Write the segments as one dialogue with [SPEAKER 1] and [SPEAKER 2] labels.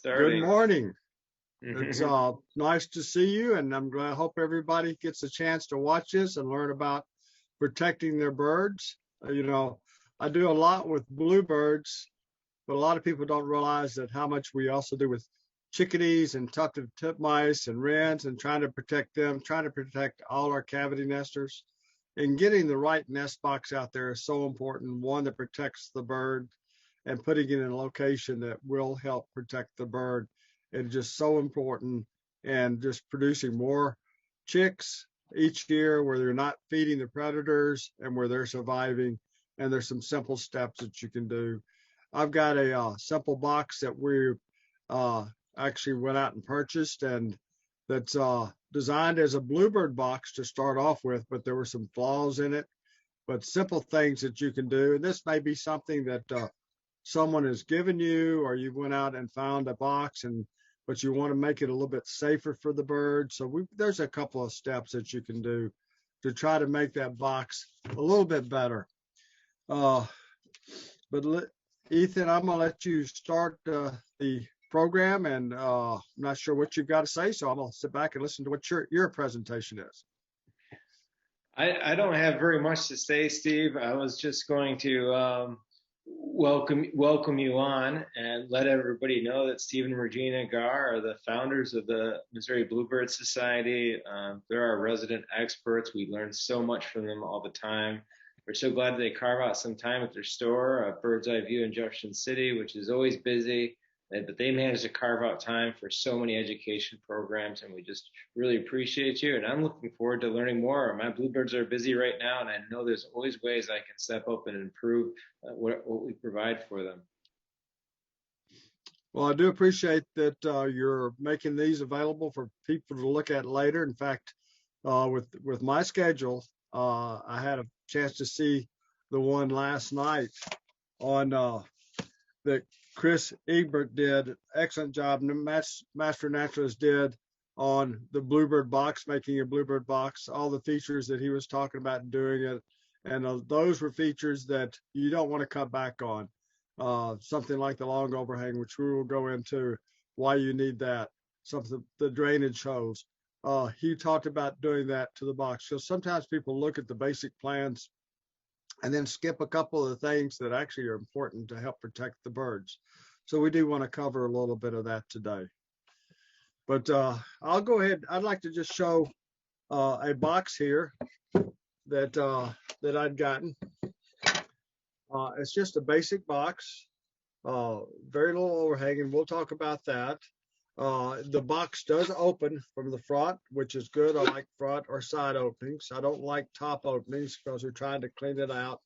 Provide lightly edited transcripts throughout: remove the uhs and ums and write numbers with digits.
[SPEAKER 1] Good
[SPEAKER 2] starting.
[SPEAKER 1] morning. It's nice to see you, and I'm glad. I hope everybody gets a chance to watch this and learn about protecting their birds. I do a lot with bluebirds, but a lot of people don't realize that how much we also do with chickadees and tufted titmice and wrens, and trying to protect them, trying to protect all our cavity nesters. And getting the right nest box out there is so important. One that protects the bird, and putting it in a location that will help protect the bird is just so important. And just producing more chicks each year where they're not feeding the predators and where they're surviving. And there's some simple steps that you can do. I've got a simple box that we actually went out and purchased, and that's designed as a bluebird box to start off with, but there were some flaws in it. But simple things that you can do, and this may be something that someone has given you, or you went out and found a box, but you want to make it a little bit safer for the bird. So there's a couple of steps that you can do to try to make that box a little bit better. But Ethan, I'm gonna let you start the program, and I'm not sure what you've got to say, so I'm gonna sit back and listen to what your presentation is.
[SPEAKER 2] I don't have very much to say, Steve. I was just going to welcome you on and let everybody know that Steve and Regina Garr are the founders of the Missouri Bluebird Society. They're our resident experts. We learn so much from them all the time. We're so glad they carve out some time at their store, Bird's Eye View in Jefferson City, which is always busy. But they managed to carve out time for so many education programs, and we just really appreciate you. And I'm looking forward to learning more. My bluebirds are busy right now, and I know there's always ways I can step up and improve what we provide for them.
[SPEAKER 1] Well, I do appreciate that you're making these available for people to look at later. In fact, with my schedule, I had a chance to see the one last night on that Chris Ebert did an excellent job, and Master Naturalist did on the Bluebird box, making a Bluebird box, all the features that he was talking about doing it. And those were features that you don't want to cut back on. Something like the long overhang, which we will go into why you need that. Something, the drainage hose. He talked about doing that to the box. So sometimes people look at the basic plans and then skip a couple of the things that actually are important to help protect the birds. So we do want to cover a little bit of that today. But I'll go ahead. I'd like to just show a box here that I'd gotten. It's just a basic box, very little overhang, and we'll talk about that. The box does open from the front, which is good. I like front or side openings. I don't like top openings because we're trying to clean it out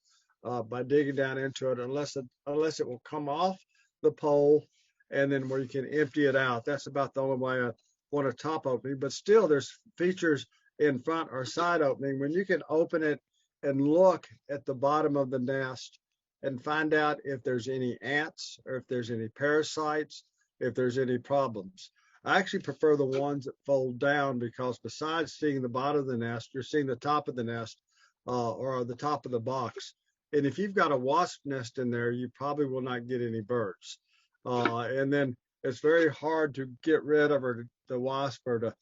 [SPEAKER 1] by digging down into it, unless it will come off the pole, and then where you can empty it out. That's about the only way I want a top opening. But still, there's features in front or side opening when you can open it and look at the bottom of the nest and find out if there's any ants or if there's any parasites, if there's any problems. I actually prefer the ones that fold down, because besides seeing the bottom of the nest, you're seeing the top of the nest or the top of the box. And if you've got a wasp nest in there, you probably will not get any birds. And then it's very hard to get rid of the wasp, or to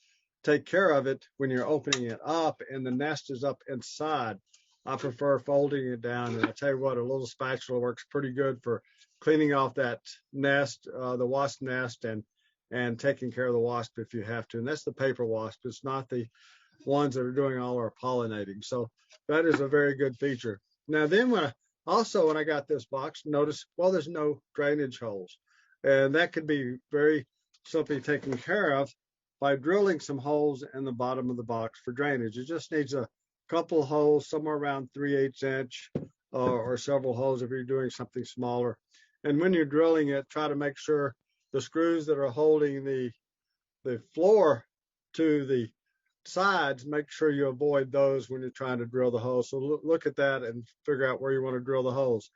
[SPEAKER 1] take care of it when you're opening it up and the nest is up inside. I prefer folding it down, and I tell you what, a little spatula works pretty good for cleaning off that nest, the wasp nest, and taking care of the wasp if you have to. And that's the paper wasp. It's not the ones that are doing all our pollinating. So that is a very good feature. Now then, when I got this box, notice, well, there's no drainage holes, and that could be very simply taken care of by drilling some holes in the bottom of the box for drainage. It just needs a couple of holes, somewhere around 3/8 inch, or several holes if you're doing something smaller. And when you're drilling it, try to make sure the screws that are holding the floor to the sides, make sure you avoid those when you're trying to drill the holes. So look at that and figure out where you want to drill the holes.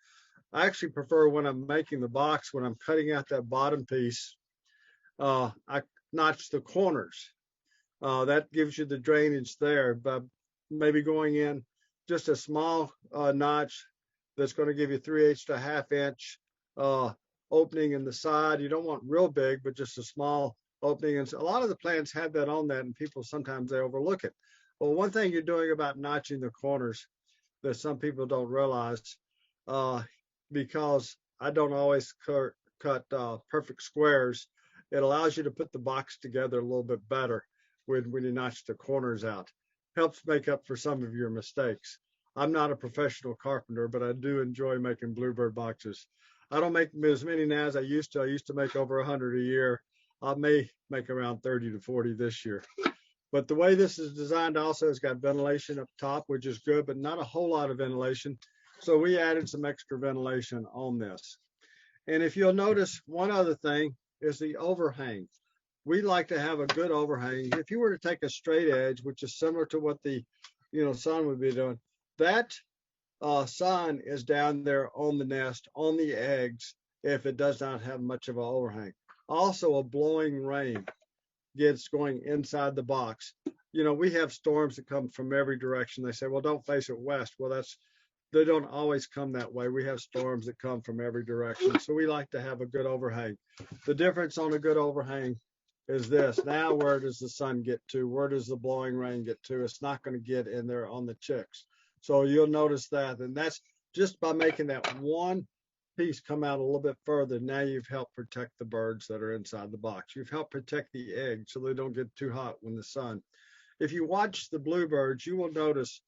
[SPEAKER 1] I actually prefer, when I'm making the box, when I'm cutting out that bottom piece, I notch the corners. That gives you the drainage there, but maybe going in just a small notch that's going to give you 3/8 to 1/2 inch opening in the side. You don't want real big, but just a small opening. And so a lot of the plants have that on that, and people sometimes they overlook it. Well, one thing you're doing about notching the corners that some people don't realize, uh, because I don't always cut perfect squares, it allows you to put the box together a little bit better when you notch the corners out. Helps make up for some of your mistakes. I'm not a professional carpenter, but I do enjoy making bluebird boxes. I don't make as many now as I used to. I used to make over 100 a year. I may make around 30 to 40 this year. But the way this is designed also has got ventilation up top, which is good, but not a whole lot of ventilation. So we added some extra ventilation on this. And if you'll notice, one other thing is the overhang. We like to have a good overhang. If you were to take a straight edge, which is similar to what the sun would be doing, that sun is down there on the nest, on the eggs, if it does not have much of an overhang. Also, a blowing rain gets going inside the box. We have storms that come from every direction. They say, well, don't face it west. Well, they don't always come that way. We have storms that come from every direction. So we like to have a good overhang. The difference on a good overhang is this. Now, where does the sun get to? Where does the blowing rain get to? It's not going to get in there on the chicks. So you'll notice that. And that's just by making that one piece come out a little bit further. Now you've helped protect the birds that are inside the box. You've helped protect the eggs so they don't get too hot when the sun. If you watch the bluebirds, you will notice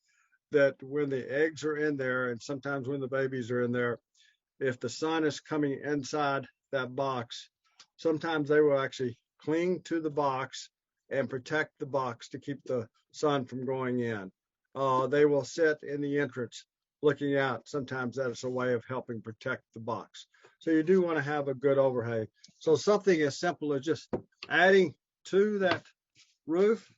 [SPEAKER 1] that when the eggs are in there, and sometimes when the babies are in there, if the sun is coming inside that box, sometimes they will actually cling to the box and protect the box to keep the sun from going in. They will sit in the entrance looking out. Sometimes that's a way of helping protect the box. So you do want to have a good overhang. So something as simple as just adding to that roof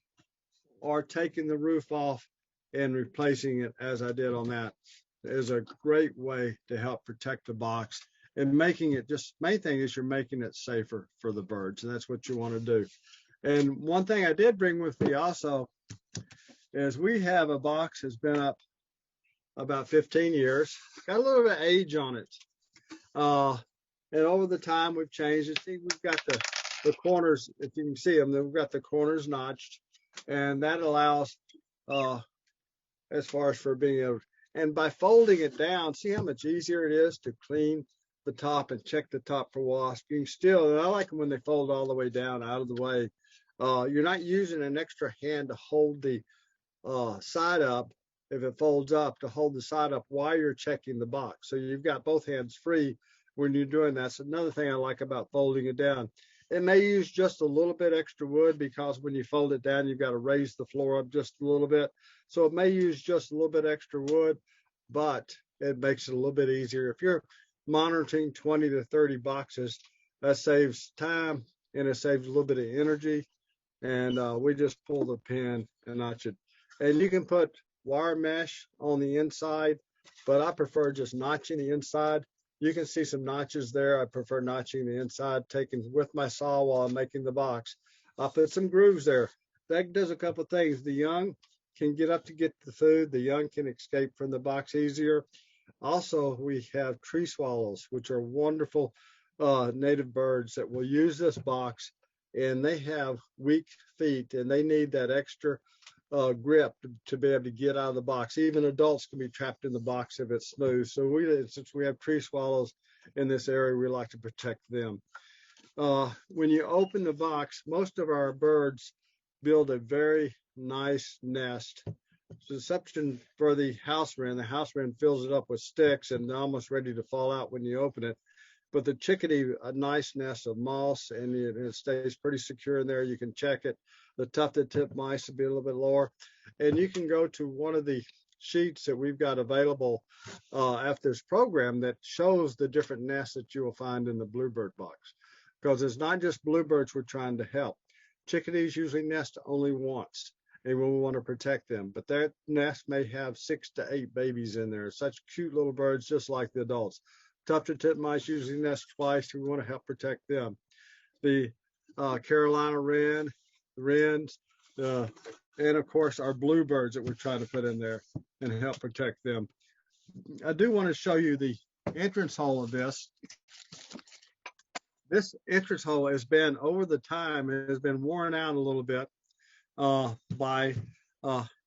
[SPEAKER 1] or taking the roof off and replacing it as I did on that is a great way to help protect the box and making it main thing is you're making it safer for the birds, and that's what you want to do. And one thing I did bring with me also is we have a box that's been up about 15 years, got a little bit of age on it. And over the time we've changed it. See, we've got the corners, if you can see them, we've got the corners notched, and that allows as far as for being able, and by folding it down, see how much easier it is to clean the top and check the top for wasp. You can still, and I like them when they fold all the way down out of the way. You're not using an extra hand to hold the side up if it folds up, to hold the side up while you're checking the box. So you've got both hands free when you're doing that. So another thing I like about folding it down. It may use just a little bit extra wood because when you fold it down, you've got to raise the floor up just a little bit. So it may use just a little bit extra wood, but it makes it a little bit easier. If you're monitoring 20 to 30 boxes, that saves time and it saves a little bit of energy. And we just pull the pin and notch it. And you can put wire mesh on the inside, but I prefer just notching the inside. You can see some notches there. I prefer notching the inside, taking with my saw while I'm making the box. I'll put some grooves there. That does a couple of things. The young can get up to get the food. The young can escape from the box easier. Also, we have tree swallows, which are wonderful native birds that will use this box, and they have weak feet, and they need that extra grip to be able to get out of the box. Even adults can be trapped in the box if it's smooth. So since we have tree swallows in this area, we like to protect them. When you open the box, most of our birds build a very nice nest. Exception for the house wren. The house wren fills it up with sticks and they're almost ready to fall out when you open it. But the chickadee, a nice nest of moss, and it stays pretty secure in there. You can check it. The tufted tip mice will be a little bit lower. And you can go to one of the sheets that we've got available after this program that shows the different nests that you will find in the bluebird box. Because it's not just bluebirds we're trying to help. Chickadees usually nest only once, and we want to protect them. But their nest may have 6 to 8 babies in there. Such cute little birds, just like the adults. Tufted titmice usually nest twice. We want to help protect them. The Carolina wren, the wrens, and of course our bluebirds that we're trying to put in there and help protect them. I do want to show you the entrance hole of this. this entrance hole has been over the time, it has been worn out a little bit by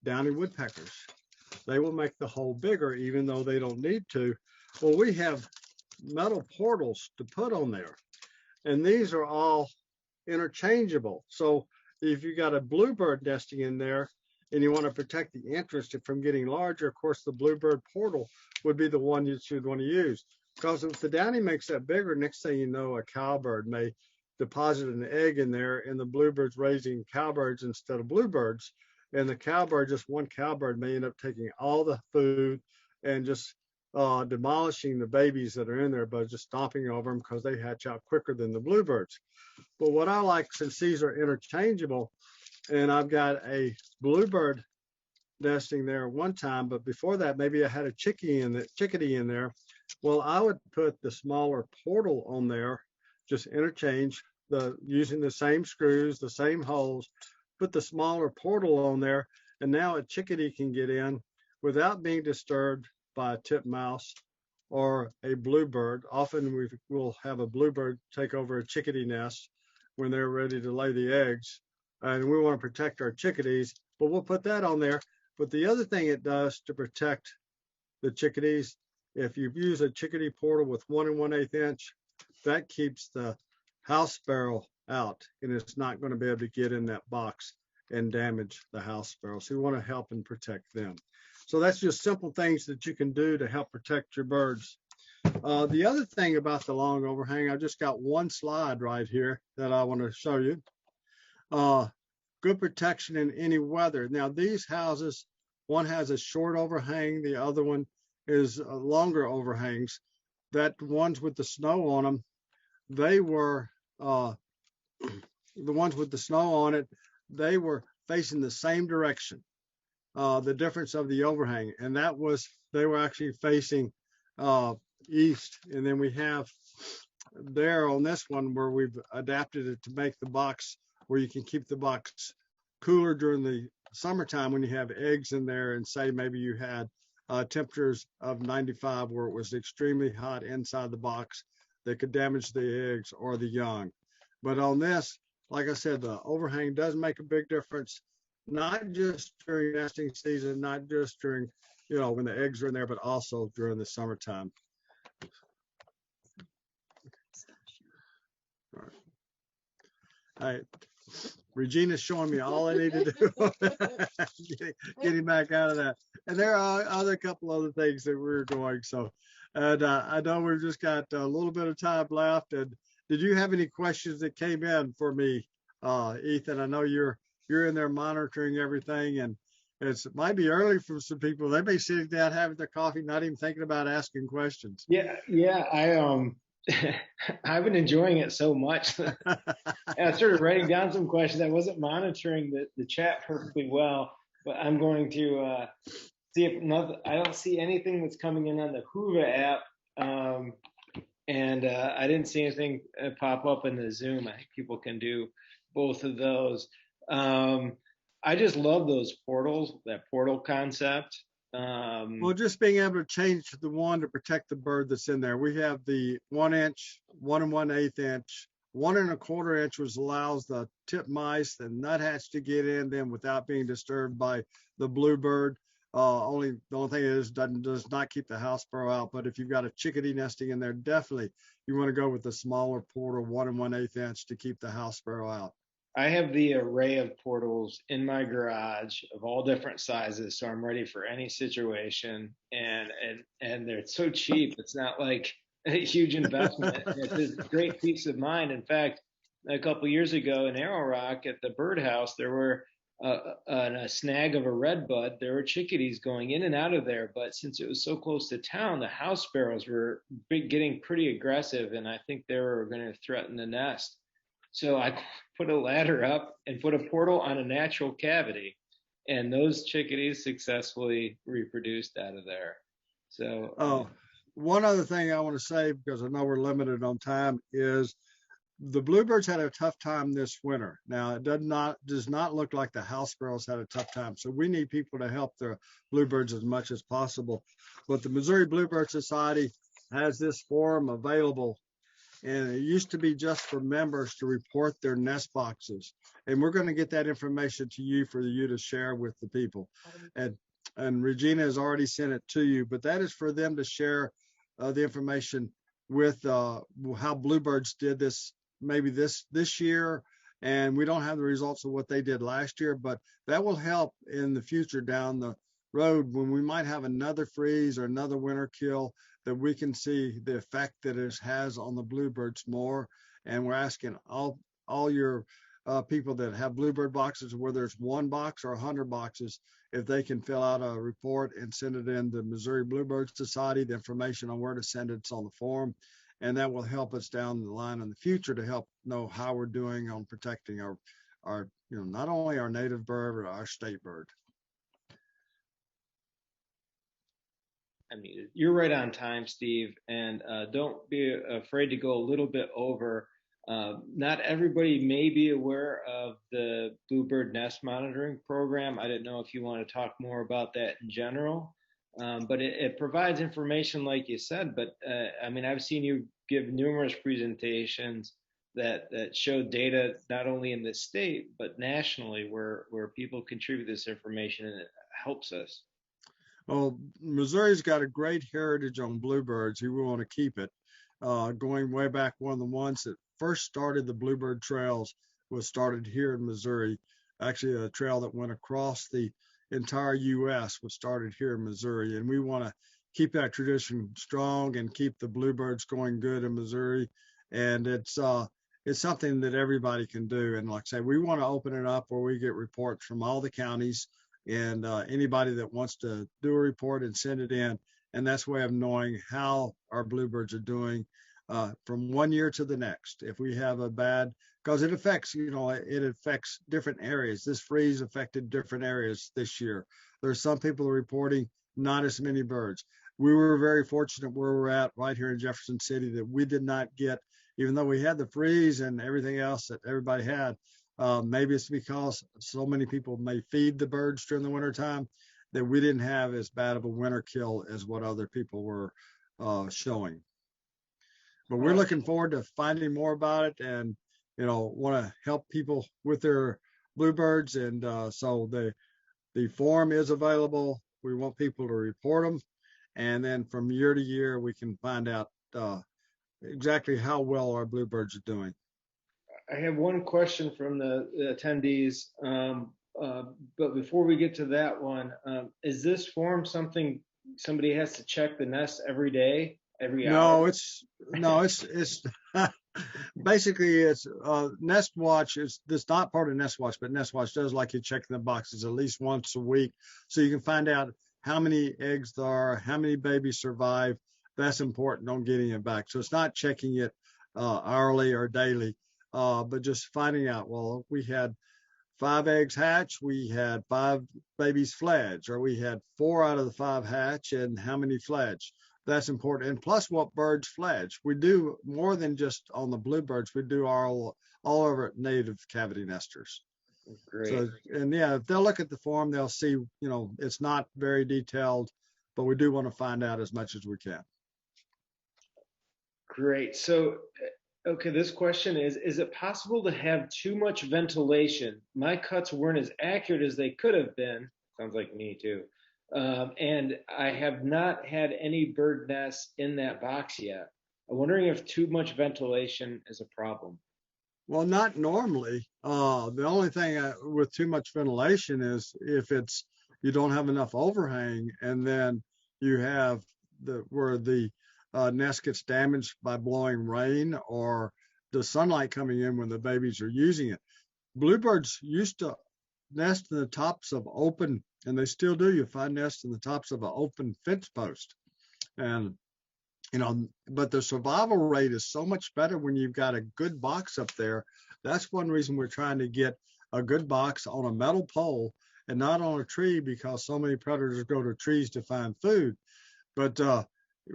[SPEAKER 1] downy woodpeckers. They will make the hole bigger even though they don't need to. Well, we have metal portals to put on there, and these are all interchangeable. So if you got a bluebird nesting in there and you want to protect the entrance from getting larger, of course, the bluebird portal would be the one you should want to use. Because if the downy makes that bigger, next thing you know, a cowbird may deposit an egg in there, and the bluebird's raising cowbirds instead of bluebirds. And the cowbird, just one cowbird, may end up taking all the food and just demolishing the babies that are in there by just stomping over them because they hatch out quicker than the bluebirds. But what I like, since these are interchangeable, and I've got a bluebird nesting there one time, but before that, maybe I had a chickadee in there. Well, I would put the smaller portal on there, just interchange using the same screws, the same holes, put the smaller portal on there, and now a chickadee can get in without being disturbed by a titmouse or a bluebird. Often we will have a bluebird take over a chickadee nest when they're ready to lay the eggs, and we want to protect our chickadees, but we'll put that on there. But the other thing it does to protect the chickadees, if you use a chickadee portal with 1 1/8 inch, that keeps the house sparrow out, and it's not going to be able to get in that box and damage the house sparrow. So you want to help and protect them. So that's just simple things that you can do to help protect your birds. The other thing about the long overhang, I just got one slide right here that I want to show you. Good protection in any weather. Now these houses, one has a short overhang, the other one is longer overhangs. That ones with the snow on them, they were the ones with the snow on it, they were facing the same direction. The difference of the overhang, and that was they were actually facing east. And then we have there on this one where we've adapted it to make the box where you can keep the box cooler during the summertime when you have eggs in there, and say maybe you had temperatures of 95 where it was extremely hot inside the box that could damage the eggs or the young. But on this, like I said, the overhang does make a big difference, not just during nesting season, not just during, when the eggs are in there, but also during the summertime. All right. Regina's showing me all I need to do. Getting back out of that. And there are a couple other things that we're going. So, and I know we've just got a little bit of time left. And did you have any questions that came in for me, Ethan? I know you're in there monitoring everything, and it might be early for some people. They may be sitting down having their coffee, not even thinking about asking questions.
[SPEAKER 2] Yeah, I've been enjoying it so much. I started writing down some questions. I wasn't monitoring the chat perfectly well, but I'm going to see if I don't see anything that's coming in on the Whova app, and I didn't see anything pop up in the Zoom. I think people can do both of those. I just love those portals, that portal concept.
[SPEAKER 1] Well, just being able to change the one to protect the bird that's in there. We have the 1 inch, 1 1/8 inch, 1 1/4 inch, which allows the titmice and nuthatch to get in them without being disturbed by the bluebird. The only thing is does not keep the house sparrow out. But if you've got a chickadee nesting in there, definitely you want to go with the smaller portal, 1 1/8 inch, to keep the house sparrow out.
[SPEAKER 2] I have the array of portals in my garage of all different sizes, so I'm ready for any situation. And they're so cheap; it's not like a huge investment. It's a great peace of mind. In fact, a couple years ago in Arrow Rock at the birdhouse, there were a snag of a redbud. There were chickadees going in and out of there, but since it was so close to town, the house sparrows were getting pretty aggressive, and I think they were going to threaten the nest. So I put a ladder up and put a portal on a natural cavity, and those chickadees successfully reproduced out of there. So,
[SPEAKER 1] one other thing I want to say, because I know we're limited on time, is the bluebirds had a tough time this winter. Now, it does not look like the house sparrows had a tough time. So we need people to help the bluebirds as much as possible. But the Missouri Bluebird Society has this forum available. and it used to be just for members to report their nest boxes. And we're going to get that information to you for you to share with the people. And Regina has already sent it to you, but that is for them to share the information with how Bluebirds did this, maybe this year. And we don't have the results of what they did last year, but that will help in the future down the road when we might have another freeze or another winter kill, that we can see the effect that it has on the bluebirds more. And we're asking all your people that have bluebird boxes, whether it's one box or 100 boxes, if they can fill out a report and send it in the Missouri Bluebird Society, the information on where to send it's on the form. And that will help us down the line in the future to help know how we're doing on protecting our not only our native bird, but our state bird.
[SPEAKER 2] I mean, you're right on time, Steve, and don't be afraid to go a little bit over. Not everybody may be aware of the Bluebird Nest Monitoring Program. I didn't know if you want to talk more about that in general, but it provides information, like you said. But I mean, I've seen you give numerous presentations that show data not only in the state but nationally, where people contribute this information, and it helps us.
[SPEAKER 1] Well, Missouri's got a great heritage on bluebirds. We want to keep it. Going way back, one of the ones that first started the Bluebird Trails was started here in Missouri. Actually, a trail that went across the entire U.S. was started here in Missouri, and we want to keep that tradition strong and keep the bluebirds going good in Missouri. And it's something that everybody can do. And like I say, we want to open it up where we get reports from all the counties and anybody that wants to do a report and send it in. And that's a way of knowing how our bluebirds are doing from one year to the next. If we have a bad, because it affects, it affects different areas. This freeze affected different areas this year. There's some people reporting not as many birds. We were very fortunate where we're at right here in Jefferson City that we did not get, even though we had the freeze and everything else that everybody had. Maybe it's because so many people may feed the birds during the wintertime that we didn't have as bad of a winter kill as what other people were showing. But we're looking forward to finding more about it, and want to help people with their bluebirds. And so the form is available. We want people to report them, and then from year to year we can find out exactly how well our bluebirds are doing.
[SPEAKER 2] I have one question from the attendees, but before we get to that one, is this form something somebody has to check the nest every day, every hour?
[SPEAKER 1] No, it's basically it's Nest Watch is this not part of Nest Watch, but Nest Watch does like you checking the boxes at least once a week, so you can find out how many eggs there are, how many babies survive. That's important on getting it back. So it's not checking it hourly or daily. But just finding out, well, we had 5 eggs hatch, we had 5 babies fledge, or we had 4 out of the 5 hatch, and how many fledge. That's important. And plus what birds fledge. We do more than just on the bluebirds, we do all over native cavity nesters.
[SPEAKER 2] Great.
[SPEAKER 1] So, and yeah, if they'll look at the form, they'll see, it's not very detailed, but we do want to find out as much as we can.
[SPEAKER 2] Great. So, okay, this question is it possible to have too much ventilation? My cuts weren't as accurate as they could have been. Sounds like me too. And I have not had any bird nests in that box yet. I'm wondering if too much ventilation is a problem.
[SPEAKER 1] Well, not normally. The only thing with too much ventilation is if you don't have enough overhang, and then you have where the nest gets damaged by blowing rain or the sunlight coming in when the babies are using it. Bluebirds used to nest in the tops of open, and they still do. You find nests in the tops of an open fence post, and but the survival rate is so much better when you've got a good box up there. That's one reason we're trying to get a good box on a metal pole and not on a tree, because so many predators go to trees to find food. But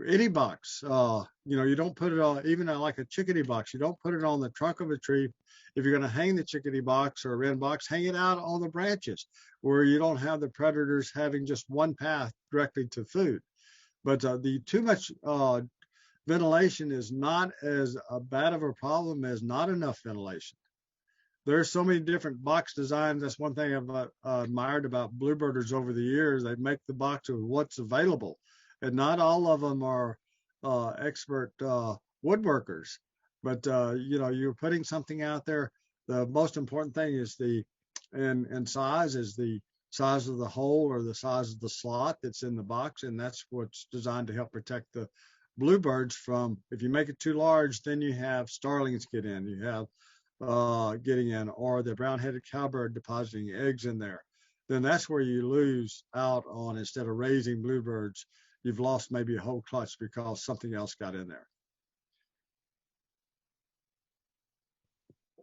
[SPEAKER 1] any box, you don't put it on, even like a chickadee box, you don't put it on the trunk of a tree. If you're going to hang the chickadee box or wren box, hang it out on the branches where you don't have the predators having just one path directly to food. But the too much ventilation is not as bad of a problem as not enough ventilation. There's so many different box designs. That's one thing I've admired about Bluebirders over the years. They make the box with what's available, and not all of them are expert woodworkers. But you're putting something out there. The most important thing is in size is the size of the hole or the size of the slot that's in the box, and that's what's designed to help protect the bluebirds from. If you make it too large, then you have starlings get in. You have getting in, or the brown-headed cowbird depositing eggs in there. Then that's where you lose out on. Instead of raising bluebirds, you've lost maybe a whole clutch because something else got in there.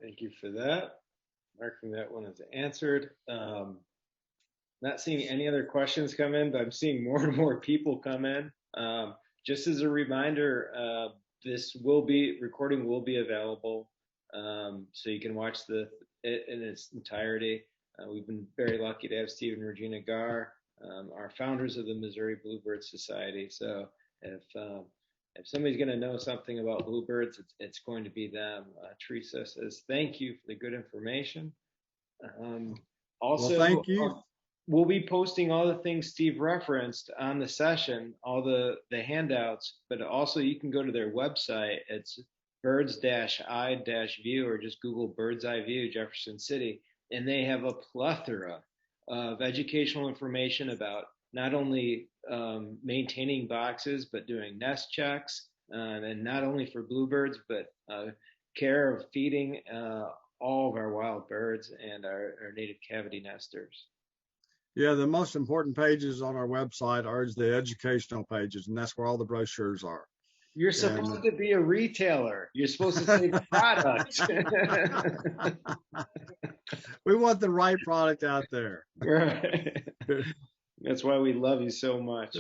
[SPEAKER 2] Thank you for that. Marking that one as answered. Not seeing any other questions come in, but I'm seeing more and more people come in. Just as a reminder, this recording will be available, so you can watch it in its entirety. We've been very lucky to have Steve and Regina Garr, our founders of the Missouri Bluebird Society. So if somebody's going to know something about bluebirds, it's going to be them. Teresa says, thank you for the good information. Also,
[SPEAKER 1] well, thank you.
[SPEAKER 2] We'll be posting all the things Steve referenced on the session, all the handouts, but also you can go to their website. It's birds-eye-view, or just Google Bird's Eye View, Jefferson City, and they have a plethora of educational information about not only maintaining boxes, but doing nest checks, and not only for bluebirds, but care of feeding all of our wild birds and our native cavity nesters.
[SPEAKER 1] Yeah, the most important pages on our website are the educational pages, and that's where all the brochures are.
[SPEAKER 2] You're supposed to be a retailer. You're supposed to say product.
[SPEAKER 1] We want the right product out there.
[SPEAKER 2] Right. That's why we love you so much.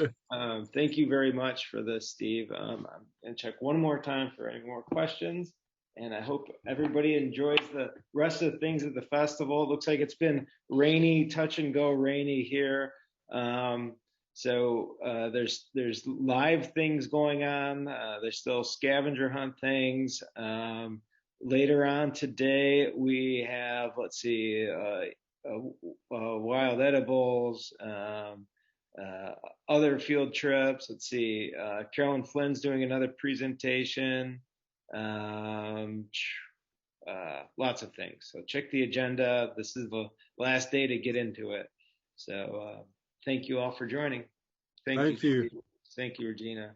[SPEAKER 2] Thank you very much for this, Steve. I'm going to check one more time for any more questions. And I hope everybody enjoys the rest of the things at the festival. It looks like it's been rainy, touch and go rainy here. So there's live things going on. There's still scavenger hunt things. Later on today, we have, wild edibles, other field trips. Carolyn Flynn's doing another presentation. Lots of things. So check the agenda. This is the last day to get into it. So thank you all for joining.
[SPEAKER 1] Thank you.
[SPEAKER 2] Thank you, Regina.